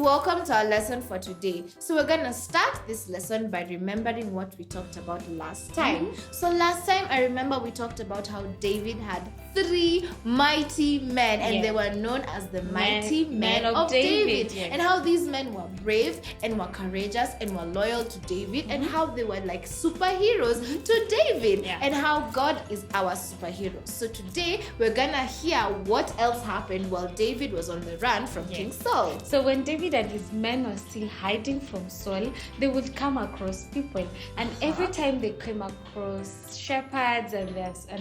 welcome to our lesson for today. So we're going to start this lesson by remembering what we talked about last time. So last time I remember we talked about how David had 3 mighty men and they were known as the mighty men of David. And how these men were brave and were courageous and were loyal to David and how they were like superheroes to David and how God is our superhero. So today we're gonna hear what else happened while David was on the run from King Saul. So when David and his men were still hiding from Saul, they would come across people, and every time they came across shepherds and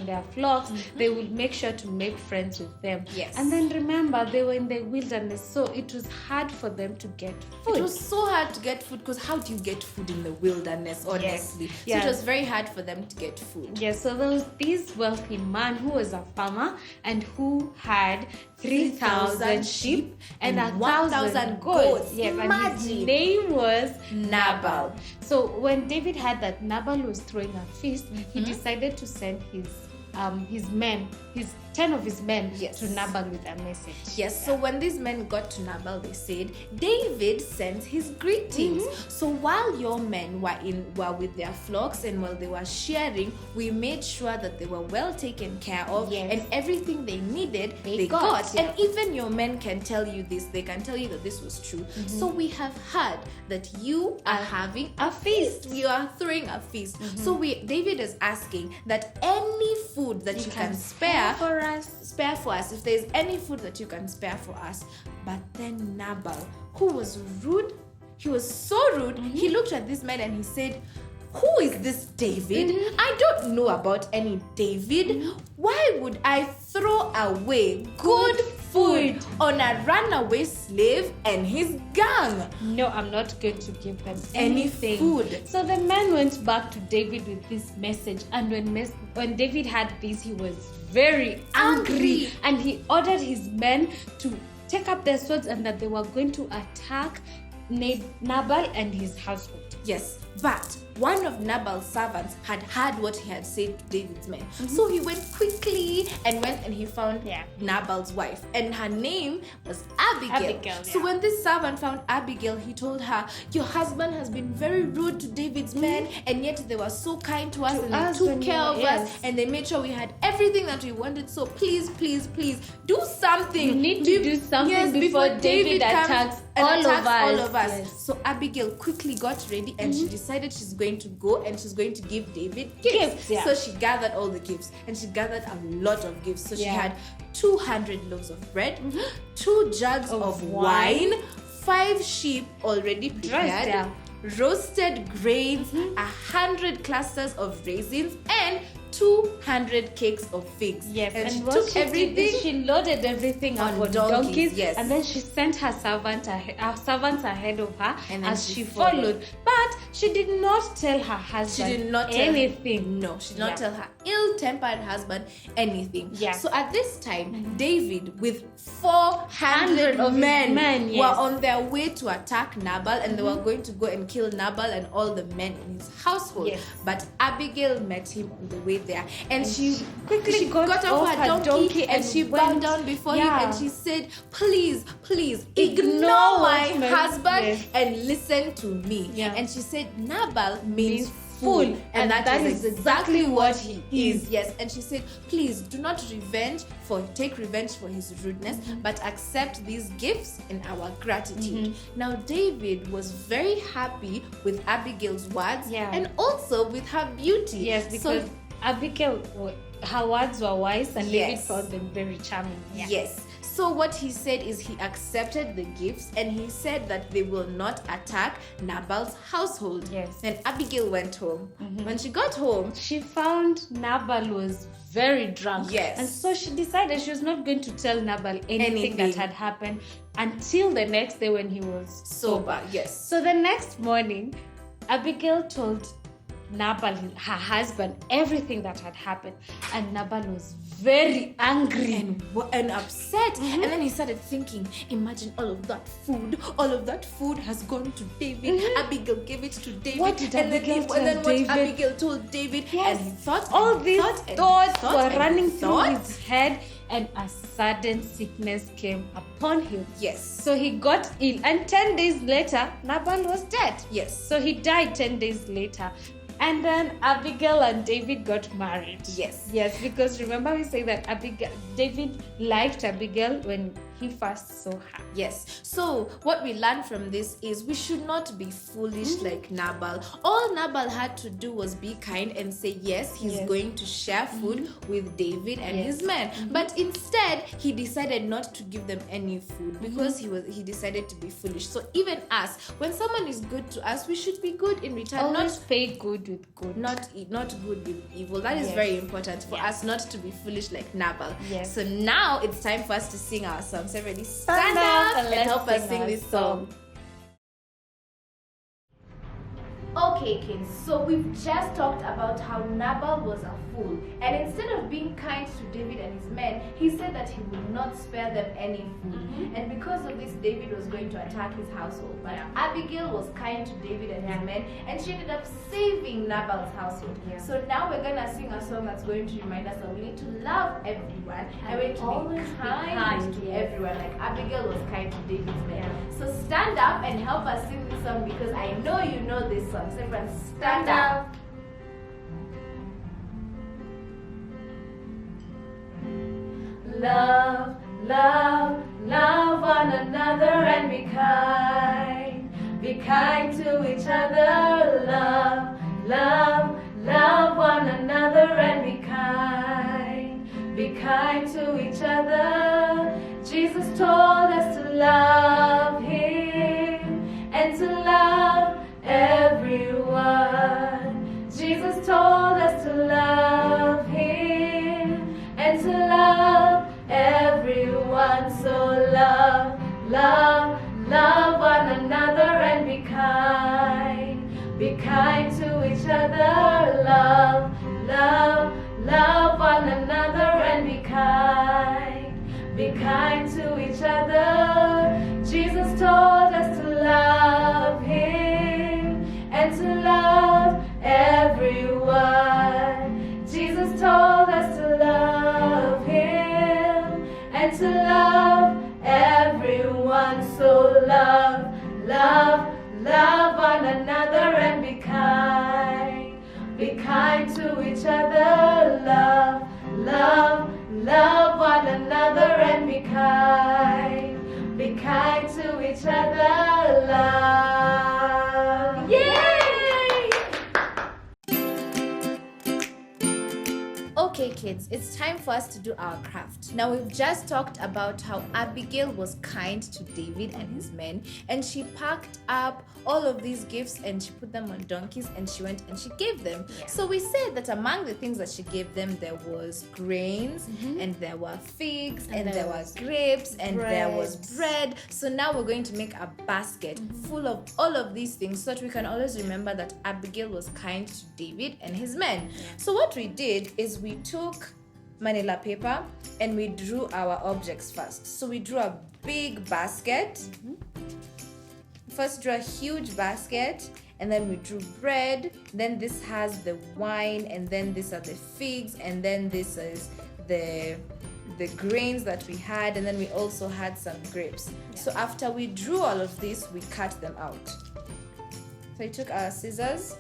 their flocks, they would make sure to make friends with them. And then remember, they were in the wilderness, so it was hard for them to get food. It was so hard to get food because how do you get food in the wilderness, honestly? So it was very hard for them to get food. So there was this wealthy man who was a farmer and who had 3,000 sheep and 1,000 goats. Imagine. And his name was Nabal. So when David heard that Nabal was throwing a feast, he decided to send his 10 of his men to Nabal with a message. So when these men got to Nabal, they said, David sends his greetings. So while your men were with their flocks and while they were sharing, we made sure that they were well taken care of and everything they needed, they got. And even your men can tell you this. They can tell you that this was true. So we have heard that you are having a feast. You are throwing a feast. So David is asking that any food that you can spare for us, if there's any food that you can spare for us. But then Nabal, who was rude, he was so rude, he looked at this man and he said, who is this David? I don't know about any David. Why would I throw away good food on a runaway slave and his gang? No, I'm not going to give them anything. Food. So the man went back to David with this message, and when David had this, he was very angry, and he ordered his men to take up their swords and that they were going to attack Nabal and his household. But one of Nabal's servants had heard what he had said to David's men. So he went quickly and he found Nabal's wife, and her name was Abigail. So when this servant found Abigail, he told her, your husband has been very rude to David's men, and yet they were so kind to us and they took care of us and they made sure we had everything that we wanted. So please do something. You need to do something before David attacks all of us. So Abigail quickly got ready and she decided she's going to go and she's going to give David gifts. So she gathered all the gifts and she gathered a lot of gifts. So she had 200 loaves of bread, 2 jugs of wine, 5 sheep already prepared, roasted grains, 100 clusters of raisins, and 200 cakes of figs. And she what took she everything. Did, she loaded everything on donkeys. And then she sent her servants ahead of her as she followed. But she did not tell her husband anything. No, she did not tell her ill-tempered husband anything. So at this time, David with 400 men were on their way to attack Nabal, and they were going to go and kill Nabal and all the men in his household. But Abigail met him on the way there, and she quickly got off her donkey and she bowed down before him and she said, please ignore my husband and listen to me. And she said, Nabal means fool, and that is exactly what he is. And she said, please do not take revenge for his rudeness, but accept these gifts in our gratitude. Now David was very happy with Abigail's words and also with her beauty. Because Abigail, her words were wise, and David found them very charming. So what he said is he accepted the gifts and he said that they will not attack Nabal's household. And Abigail went home. When she got home, she found Nabal was very drunk. And so she decided she was not going to tell Nabal anything that had happened until the next day when he was sober. So the next morning, Abigail told Nabal, her husband, everything that had happened, and Nabal was very angry and upset. And then he started thinking, imagine all of that food has gone to David. Abigail gave it to David. What did Abigail tell David? What Abigail told David, and he thought all these thoughts were running through his head, and a sudden sickness came upon him. Yes. So he got ill, and 10 days later, Nabal was dead. Yes. So he died 10 days later. And then Abigail and David got married. Yes. Yes, because remember we say that David liked Abigail when he first saw her. Yes. So what we learn from this is we should not be foolish like Nabal. All Nabal had to do was be kind and say yes, he's going to share food with David and his men. But instead, he decided not to give them any food because he decided to be foolish. So even us, when someone is good to us, we should be good in return. Always pay good with good. Not good with evil. That is very important for us not to be foolish like Nabal. Yes. So now it's time for us to sing our song. So everybody stand up and help us sing this song. Okay, kids, so we've just talked about how Nabal was a fool, and instead of being kind to David and his men, he said that he would not spare them any food. And because of this, David was going to attack his household. But Abigail was kind to David and his men, and she ended up saving Nabal's household. So now we're gonna sing a song that's going to remind us that we need to love everyone and we need to be kind to everyone, like Abigail was kind to David's men. So stand up and help us sing this song, because I know you know this song. So everyone stand up. Love, love, love one another and be kind. Be kind to each other. Love, love, love one another and be kind. Be kind to each other. Jesus told us to love Him and to love everyone. Jesus told us to love Him and to love everyone. So love, love, love one another and be kind. Be kind to each other. Love, love, love one another and be kind. Be kind to each other. Jesus told us to love Him and to love everyone. Jesus told us to love Him and to love everyone. So love, love, love one another and be kind. Be kind to each other. Love, love, love one another and be kind. Be kind to each other. Love. Yay! Okay, kids, it's time for us to do our craft. Now, we've just talked about how Abigail was kind to David and his men, and she packed up all of these gifts and she put them on donkeys and she went and she gave them. So we said that among the things that she gave them, there was grains and there were figs and there were grapes and there was bread. So now we're going to make a basket full of all of these things so that we can always remember that Abigail was kind to David and his men. So what we did is we took manila paper and we drew our objects first. So we drew a big basket. First drew a huge basket, and then we drew bread. Then this has the wine, and then these are the figs, and then this is the grains that we had, and then we also had some grapes. So after we drew all of this, we cut them out. So we took our scissors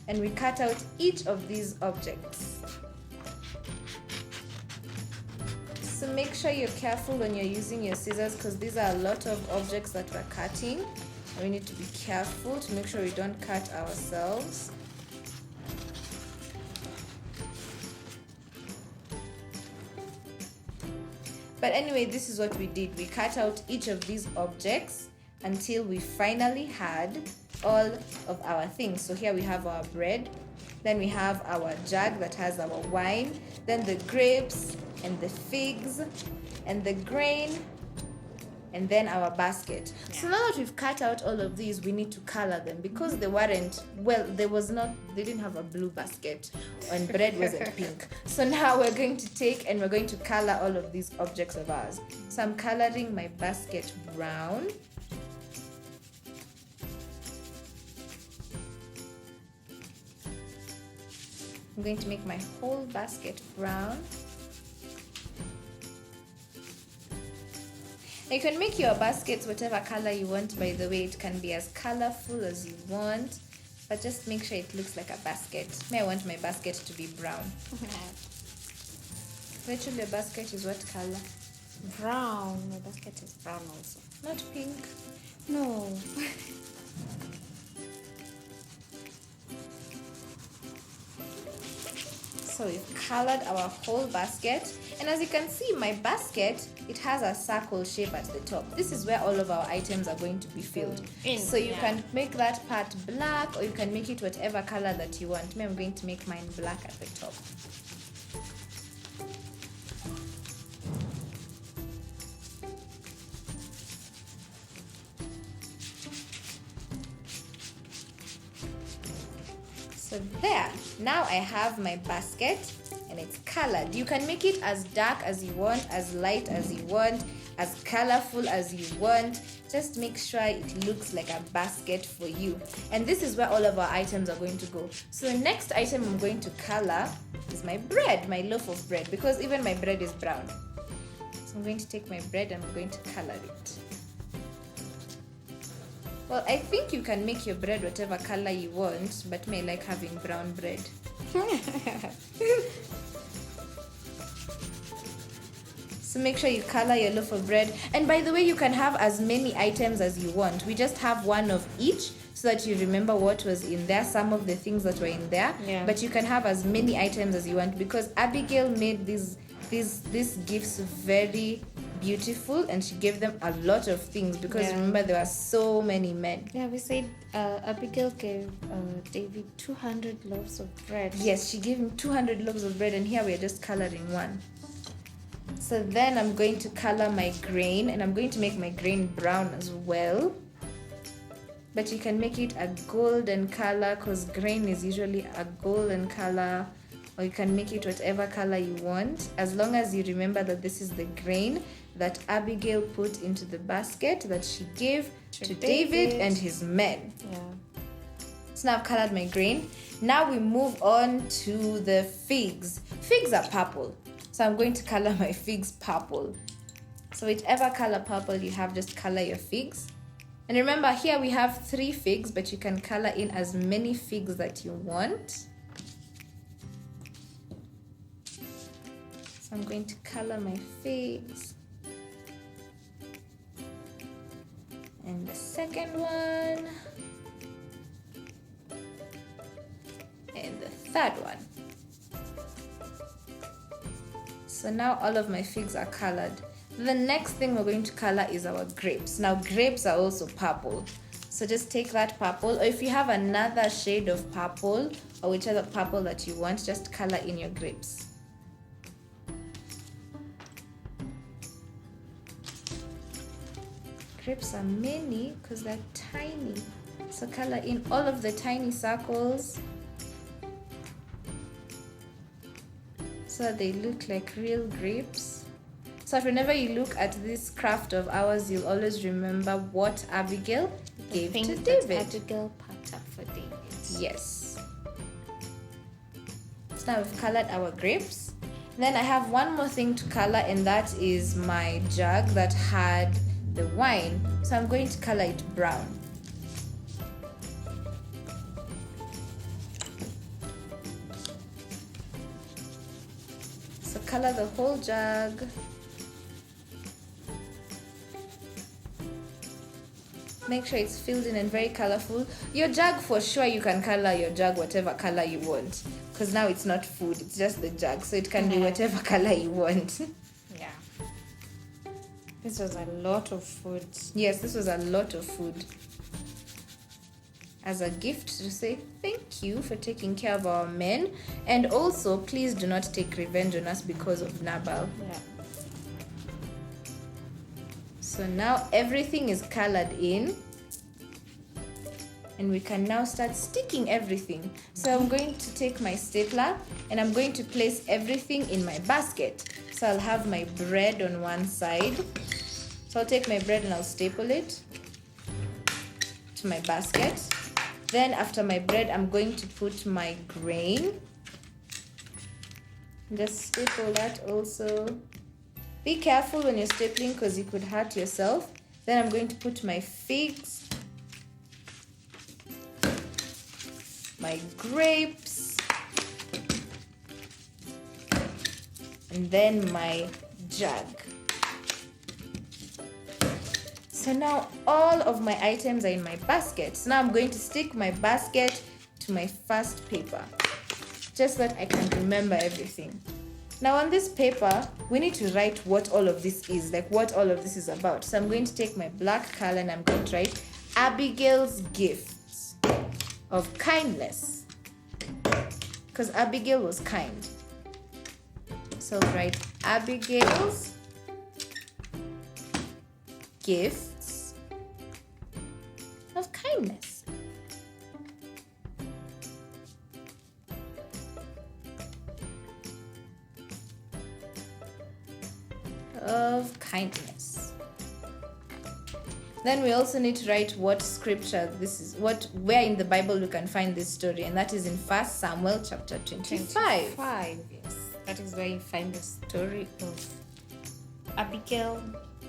and we cut out each of these objects. So make sure you're careful when you're using your scissors, because these are a lot of objects that we're cutting. And we need to be careful to make sure we don't cut ourselves. But anyway, this is what we did. We cut out each of these objects until we finally had all of our things. So here we have our bread, then we have our jug that has our wine, then the grapes and the figs and the grain, and then our basket. So now that we've cut out all of these, we need to color them, because they weren't, well, they didn't have a blue basket and bread wasn't pink. So now we're going to take and we're going to color all of these objects of ours. So I'm coloring my basket brown. I'm going to make my whole basket brown. You can make your baskets whatever color you want, by the way. It can be as colorful as you want, but just make sure it looks like a basket. I want my basket to be brown. Rachel, your basket is what color? Brown. My basket is brown also. Not pink? No. So we've colored our whole basket, and as you can see, my basket, it has a circle shape at the top. This is where all of our items are going to be filled. So you can make that part black, or you can make it whatever color that you want. I'm going to make mine black at the top. So there, now I have my basket and it's colored. You can make it as dark as you want, as light as you want, as colorful as you want. Just make sure it looks like a basket for you. And this is where all of our items are going to go. So the next item I'm going to color is my bread, my loaf of bread, because even my bread is brown. So I'm going to take my bread and I'm going to color it. Well, I think you can make your bread whatever color you want, but me, I like having brown bread. So make sure you color your loaf of bread. And by the way, you can have as many items as you want. We just have one of each so that you remember what was in there, some of the things that were in there. Yeah. But you can have as many items as you want, because Abigail made these gifts very beautiful, and she gave them a lot of things, because remember, there were so many men. Yeah, we said Abigail gave David 200 loaves of bread. Yes, she gave him 200 loaves of bread, and here we are just coloring one. So then I'm going to color my grain, and I'm going to make my grain brown as well. But you can make it a golden color, because grain is usually a golden color, or you can make it whatever color you want, as long as you remember that this is the grain that Abigail put into the basket that she gave to David and his men. Yeah. So now I've colored my grain. Now we move on to the figs. Figs are purple, so I'm going to color my figs purple. So whichever color purple you have, just color your figs. And remember, here we have 3 figs, but you can color in as many figs that you want. So I'm going to color my figs. And the second one. And the third one. So now all of my figs are colored. The next thing we're going to color is our grapes. Now grapes are also purple. So just take that purple, or if you have another shade of purple, or whichever purple that you want, just color in your grapes. Grapes are many because they're tiny. So color in all of the tiny circles so that they look like real grapes. So that whenever you look at this craft of ours, you'll always remember what Abigail gave to David. Abigail packed up for David. Yes. So now we've colored our grapes. Then I have one more thing to color, and that is my jug that had the wine. So I'm going to color it brown. So color the whole jug. Make sure it's filled in and very colorful. Your jug, for sure, you can color your jug whatever color you want, because now it's not food, it's just the jug, so it can be whatever color you want. Yeah. This was a lot of food. Yes, this was a lot of food. As a gift to say thank you for taking care of our men, and also please do not take revenge on us because of Nabal. Yeah. So now everything is colored in, and we can now start sticking everything. So I'm going to take my stapler and I'm going to place everything in my basket. So I'll have my bread on one side. So I'll take my bread and I'll staple it to my basket. Then after my bread, I'm going to put my grain. Just staple that also. Be careful when you're stapling because you could hurt yourself. Then I'm going to put my figs, my grapes, and then my jug. So now all of my items are in my basket. So now I'm going to stick my basket to my first paper, just so that I can remember everything. Now on this paper, we need to write what all of this is, like what all of this is about. So I'm going to take my black color and I'm going to write Abigail's gifts of kindness, because Abigail was kind. So I'll write Abigail's gifts of kindness. Of kindness. Then we also need to write what scripture this is, where in the Bible we can find this story, and that is in 1 Samuel chapter 25. Yes, that is where you find the story of Abigail,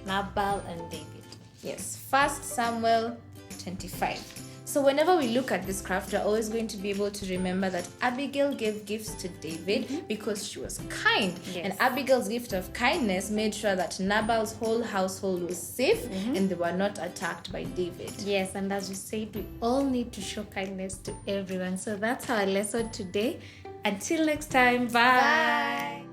Nabal, and David. Yes, 1 Samuel 25. So whenever we look at this craft, we're always going to be able to remember that Abigail gave gifts to David because she was kind. Yes. And Abigail's gift of kindness made sure that Nabal's whole household was safe and they were not attacked by David. Yes, and as you said, we all need to show kindness to everyone. So that's our lesson today. Until next time, bye.